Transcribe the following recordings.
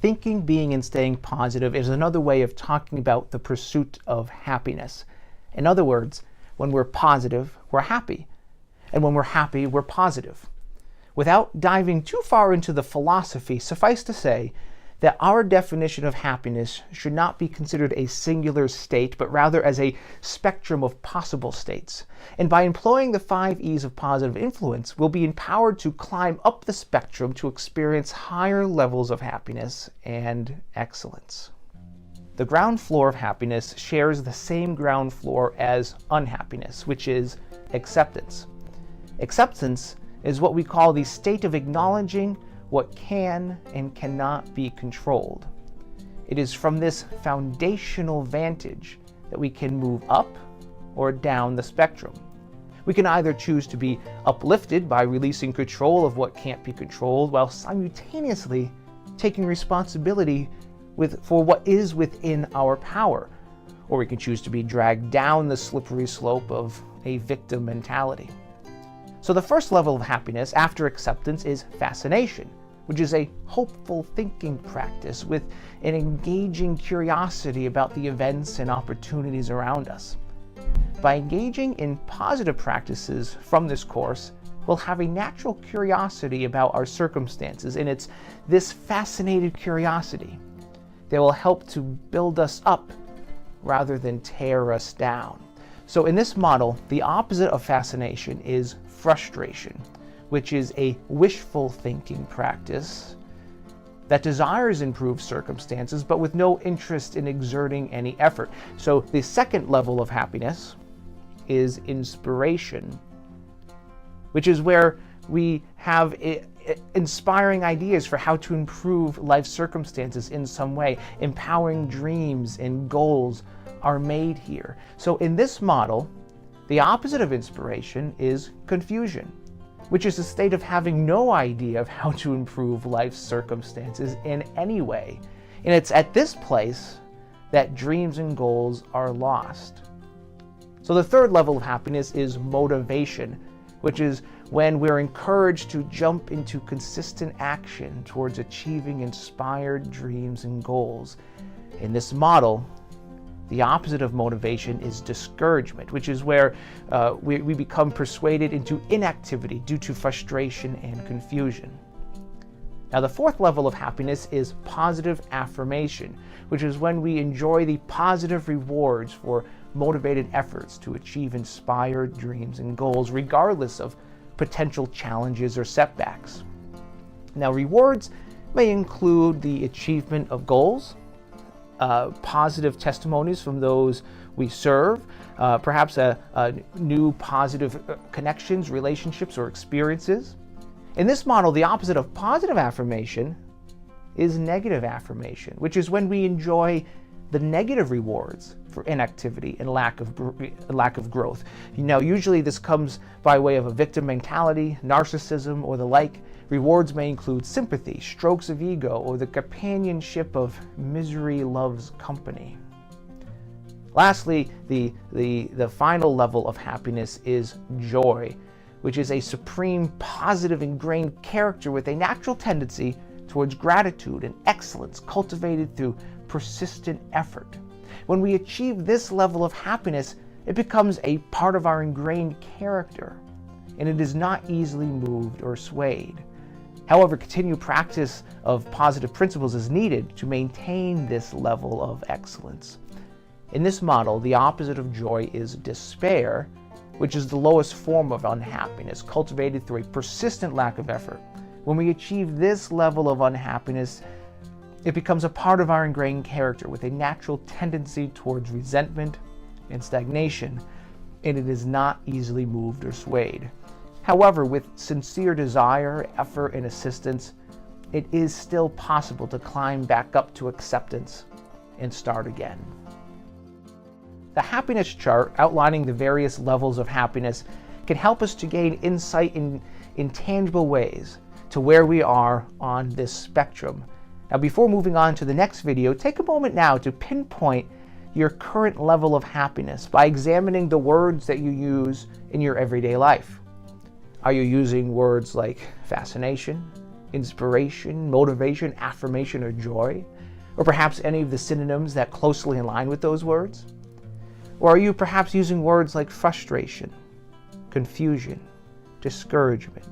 Thinking, being, and staying positive is another way of talking about the pursuit of happiness. In other words, when we're positive, we're happy. And when we're happy, we're positive. Without diving too far into the philosophy, suffice to say that our definition of happiness should not be considered a singular state, but rather as a spectrum of possible states. And by employing the 5 E's of positive influence, we'll be empowered to climb up the spectrum to experience higher levels of happiness and excellence. The ground floor of happiness shares the same ground floor as unhappiness, which is acceptance. Acceptance is what we call the state of acknowledging what can and cannot be controlled. It is from this foundational vantage that we can move up or down the spectrum. We can either choose to be uplifted by releasing control of what can't be controlled while simultaneously taking responsibility for what is within our power, or we can choose to be dragged down the slippery slope of a victim mentality. So the first level of happiness after acceptance is fascination, which is a hopeful thinking practice with an engaging curiosity about the events and opportunities around us. By engaging in positive practices from this course, we'll have a natural curiosity about our circumstances, and it's this fascinated curiosity that will help to build us up rather than tear us down. So in this model, the opposite of fascination is frustration, which is a wishful thinking practice that desires improved circumstances but with no interest in exerting any effort. So the second level of happiness is inspiration, which is where we have inspiring ideas for how to improve life circumstances in some way. Empowering dreams and goals are made here. So in this model, the opposite of inspiration is confusion, which is a state of having no idea of how to improve life's circumstances in any way. And it's at this place that dreams and goals are lost. So the third level of happiness is motivation, which is when we're encouraged to jump into consistent action towards achieving inspired dreams and goals. In this model, the opposite of motivation is discouragement, which is where we become persuaded into inactivity due to frustration and confusion. Now, the fourth level of happiness is positive affirmation, which is when we enjoy the positive rewards for motivated efforts to achieve inspired dreams and goals, regardless of potential challenges or setbacks. Now, rewards may include the achievement of goals, positive testimonies from those we serve, perhaps new positive connections, relationships, or experiences. In this model, the opposite of positive affirmation is negative affirmation, which is when we enjoy the negative rewards for inactivity and lack of growth. Usually this comes by way of a victim mentality, narcissism, or the like. Rewards may include sympathy, strokes of ego, or the companionship of misery loves company. Lastly, the final level of happiness is joy, which is a supreme, positive, ingrained character with a natural tendency towards gratitude and excellence cultivated through persistent effort. When we achieve this level of happiness, it becomes a part of our ingrained character, and it is not easily moved or swayed. However, continued practice of positive principles is needed to maintain this level of excellence. In this model, the opposite of joy is despair, which is the lowest form of unhappiness, cultivated through a persistent lack of effort. When we achieve this level of unhappiness, it becomes a part of our ingrained character with a natural tendency towards resentment and stagnation, and it is not easily moved or swayed. However, with sincere desire, effort, and assistance, it is still possible to climb back up to acceptance and start again. The happiness chart outlining the various levels of happiness can help us to gain insight in tangible ways to where we are on this spectrum. Now, before moving on to the next video, take a moment now to pinpoint your current level of happiness by examining the words that you use in your everyday life. Are you using words like fascination, inspiration, motivation, affirmation, or joy? Or perhaps any of the synonyms that closely align with those words? Or are you perhaps using words like frustration, confusion, discouragement,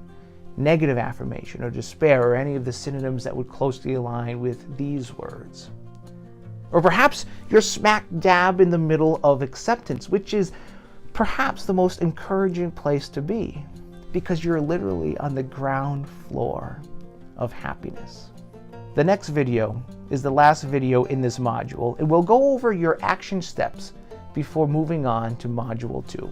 negative affirmation, or despair, or any of the synonyms that would closely align with these words? Or perhaps you're smack dab in the middle of acceptance, which is perhaps the most encouraging place to be, because you're literally on the ground floor of happiness. The next video is the last video in this module, and we'll go over your action steps before moving on to Module 2.